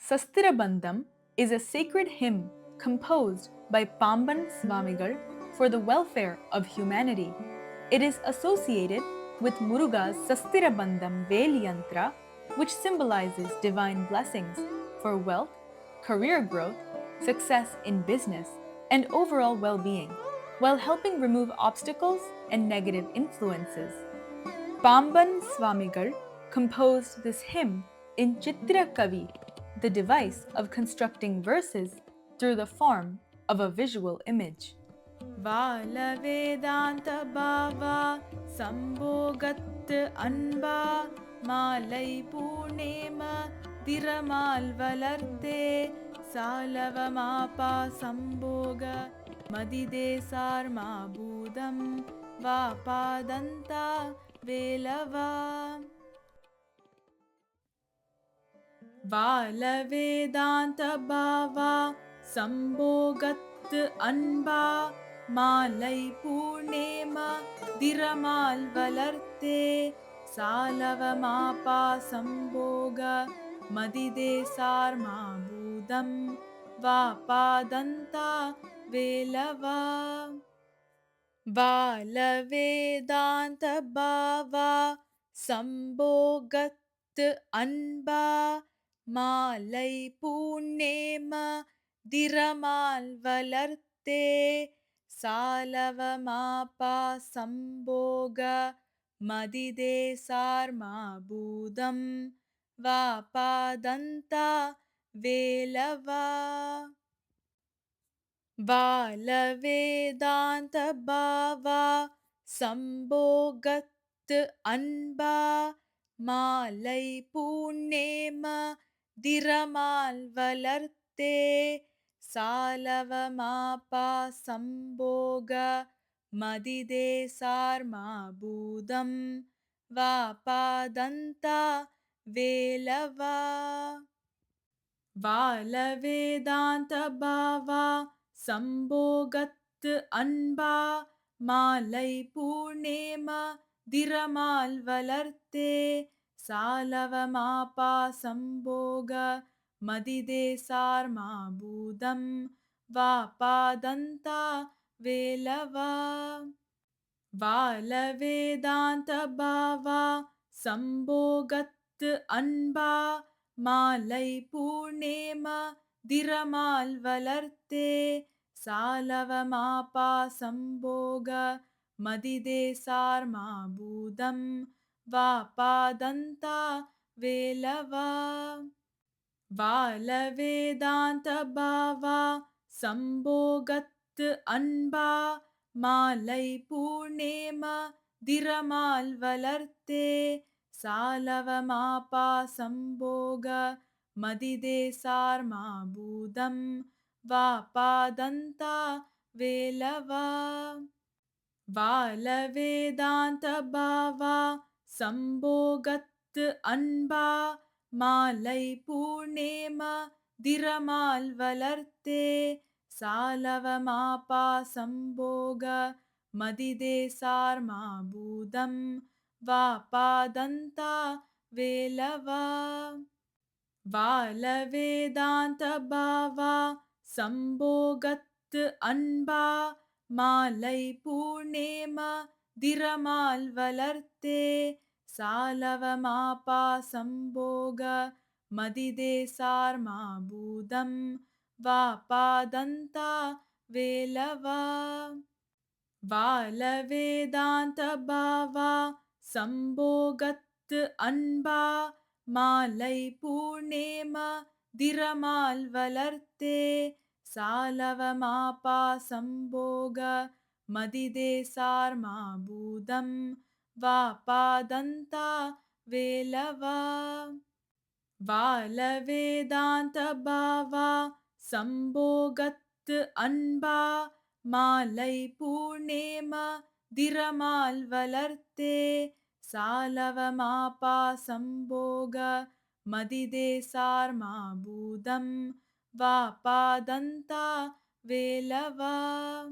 Sastirabandham is a sacred hymn composed by Pamban Swamigal for the welfare of humanity. It is associated with Muruga's Sastirabandham Vel Yantra, which symbolizes divine blessings for wealth, career growth, success in business, and overall well being, while helping remove obstacles and negative influences. Pamban Swamigal composed this hymn in Chitra Kavi, the device of constructing verses through the form of a visual image. Vala Vedanta Bhava Sambogat Anba Malai Purnema Diramal Valarte Salavamapa Samboga Madide Sarma Budam Vapadanta Velava Vala Vedanta Bhava Sambogat Anba Malai Purnema Diramal Valarte Salavamapa Samboga Madide Sarma Budam Vapadanta Velava Vala Vedanta Bhava Sambogat Anba Malai Purnema Diramal Valarte Salavamapa Samboga Madide Sarma Budam Vapadanta Velava Vala Vedanta Bhava Sambogat Anba Malai Purnema Diramal Valarte Salavamapa Samboga Madide Sarma Budam Vapadanta Velava Vala Vedanta Bhava Sambogat Anba Malai Purnema Diramal Valarte Salavamapa Samboga Madide Sarma Budam Vapadanta Velava Vala Vedanta Bhava Sambogat Anba Malai Purnema Diramal Valarte Salavamapa Samboga Madide Sarma Budam Vapadanta Velava Vala Vedanta Bhava Sambogat Anba Malai Purnema Diramal Valarte Salavamapa Samboga Madide Sarma Budam Vapadanta Velava Vala Vedanta Bhava Sambogat Anba Malai Purnema Diramal Valarte Salavamapa Samboga Madide Sarma Budam Vapadanta Velava Vala Vedanta Bhava Sambogat Anba Malai Purnema Diramal Valarte Salavamapa Samboga Madide Sarma Budam Vapadanta Velava Vala Vedanta Bhava Sambogat Anba Malai Purnema Diramal Valarte Salavamapa Samboga Madide Sarma Budam Vapadanta Velava Vala Vedanta Bhava Sambogat Anba Malai Purnema Diramal Valarte Salavamapa Samboga Madide Sarma Budam Vapadanta Velava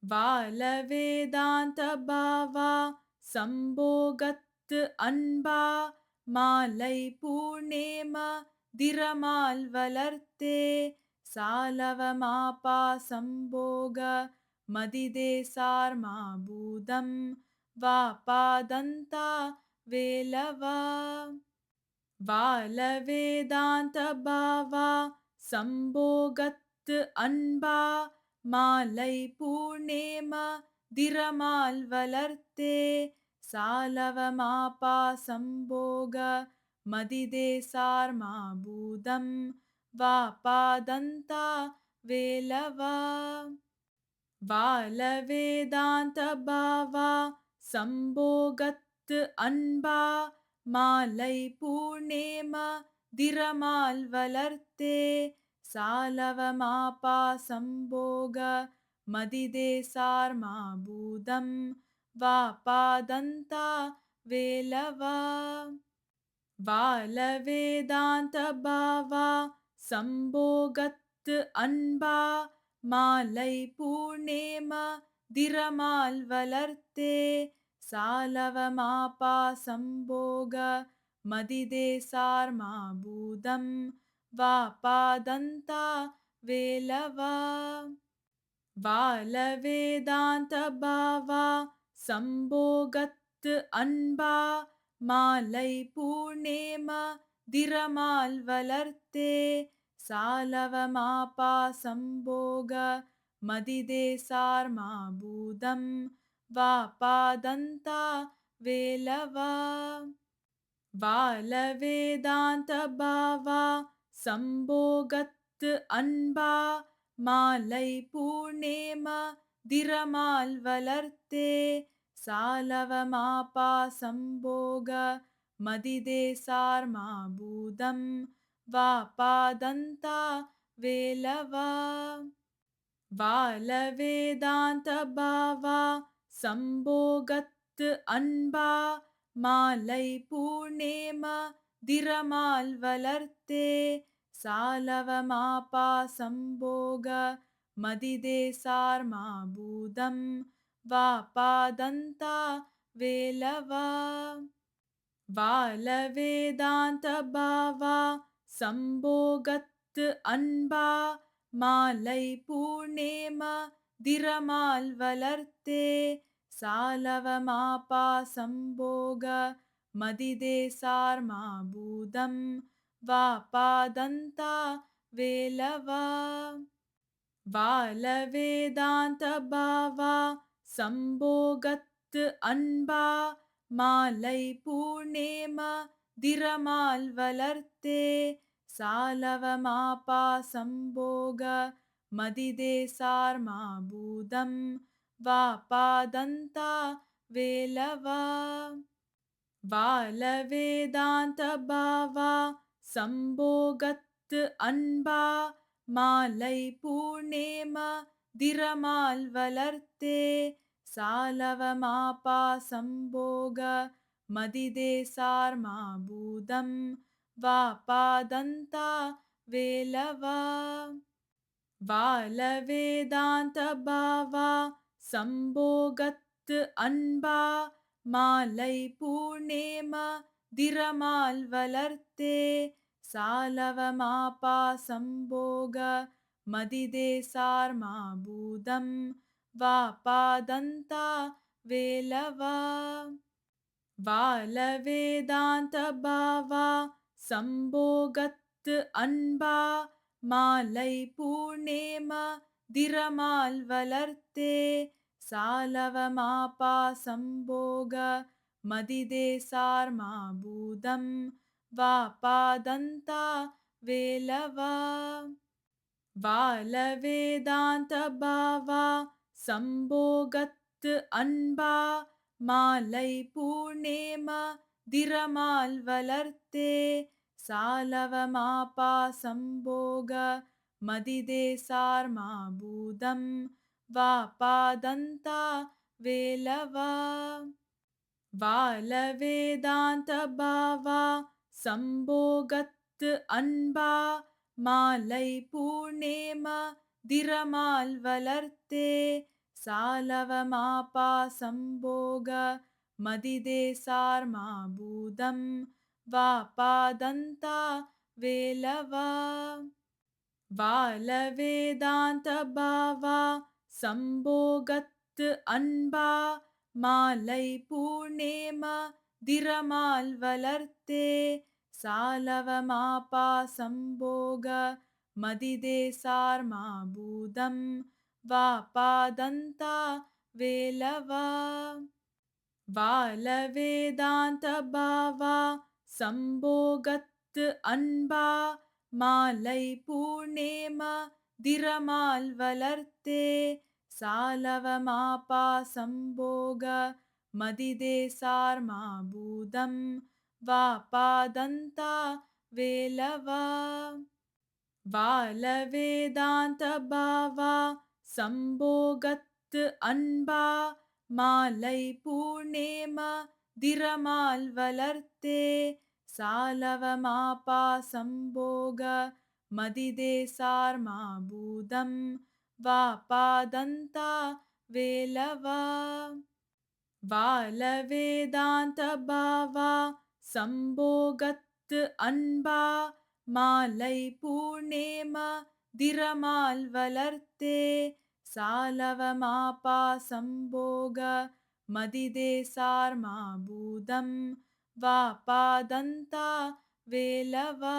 Vala Vedanta Bhava Sambogat Anba Malai Purnema திறமால் வளர்த்தே சாலவமாபா சம்போக மதிதே சார்மா பூதம் வாபாதந்தா வேலவா வாலவேதாந்த பாவா சம்போகத்து அன்பா மாலை பூர்ணேம திறமால் வளர்த்தே சாலவமாபா சம்போக மதிதே சார்மா பூதம் வாபாதந்தா வேலவா வாலவேதாந்த பாவா சம்போகத்து அன்பா மாலை பூர்ணேம திறமால் வளர்த்தே சாலவமாபா சம்போக மதிதே சார்மா பூதம் வாபாதந்தா வேலவா வாலவேதாந்த பாவா சம்போகத்து அன்பா மாலை பூர்ணேம திறமால் வளர்த்தே சாலவமாபா சம்போக மதிதே சார்மா பூதம் வாபாதந்தா வேலவா வாலவேதாந்த பாவா சம்போகத்து அன்பா மாலை பூர்ணேம திறமால் வளர்த்தே சாலவமாபா சம்போக மதிதே சார்மா பூதம் வாபாதந்தா வேலவா வாலவேதாந்த பாவா சம்போகத்து அன்பா மாலை பூர்ணேம திறமால் வளர்த்தே சாலவமாபா சம்போக மதிதே சார்மா பூதம் வாபாதந்தா வேலவா வாலவேதாந்த பாவா சம்போகத்து அன்பா மாலை பூர்ணேம திறமால் வளர்த்தே சாலவமாபா சம்போக மதிதே சார்மா பூதம் வாபாதந்தா வேலவா வாலவேதாந்த பாவா சம்போகத்து அன்பா மாலை பூர்ணேம திறமால் வளர்த்தே சாலவமாபா சம்போக மதிதே சார்மா பூதம் வாபாதந்தா வேலவா வாலவேதாந்த பாவா சம்போகத்து அன்பா மாலை பூர்ணேம திறமால் வளர்த்தே சாலவமாபா சம்போக மதிதே சார்மா பூதம் வாபாதந்தா வேலவா வாலவேதாந்த பாவா சம்போகத்து அன்பா மாலை பூர்ணேம திறமால் வளர்த்தே சாலவமாபா சம்போக மதிதே சார்மா பூதம் வாபாதந்தா வேலவா வாலவேதாந்த பாவா சம்போகத்து அன்பா மாலை பூர்ணேம திறமால் வளர்த்தே சாலவமாபா சம்போக மதிதே சார்மா பூதம் வாபாதந்தா வேலவா வாலவேதாந்த பாவா சம்போகத்து அன்பா மாலை பூர்ணேம திறமால் வளர்த்தே சாலவமாபா சம்போக மதிதே சார்மா பூதம் வாபாதந்தா வேலவா வாலவேதாந்த பாவா சம்போகத்து அன்பா மாலை பூர்ணேம திறமால் வளர்த்தே சாலவமாபா சம்போக மதிதே சார்மா பூதம் வாபாதந்தா வேலவா வாலவேதாந்த பாவா சம்போகத்து அன்பா மாலை பூர்ணேம திறமால் வளர்த்தே சாலவமாபா சம்போக மதிதே சார்மா பூதம் வாபாதந்தா வேலவா வாலவேதாந்த பாவா சம்போகத்து அன்பா மாலை பூர்ணேம திரமால் வளர்த்தே சாலவமாபா சம்போக மதிதேசார் மாபூதம் வாபாதந்தா வேலவா வாலவேதாந்த பாவா சம்போகத்து அன்பா மாலை பூர்ணேம திரமால் வளர்த்தே சாலவமாபா சம்போக மதிதேசார் மாபூதம் வாபாதந்தா வேலவா வாலவேதாந்த பாவா சம்போகத்து அன்பா மாலை பூர்ணேம திரமால் வளர்த்தே சாலவமாபா சம்போக மதிதேசார் மாபூதம் வாபாதந்தா வேலவா வாலவேதாந்த பாவா சம்போகத்து அன்பா மாலை பூர்ணேம திரமால் வளர்த்தே சாலவமாபா சம்போக மதிதேசார் மாபூதம் வாபாதந்தா வேலவா வாலவேதாந்த பாவா சம்போகத்து அன்பா மாலை பூர்ணேம திரமால் வளர்த்தே சாலவமாபா சம்போக மதிதேசார் மாபூதம் வாலவேதாந்த பாவா சம்போகத்து அன்பா மாலை பூர்ணேம திரமால் வளர்த்தே சாலவமாபா சம்போக மதிதேசார் மாபூதம் வாபாதந்தா வேலவா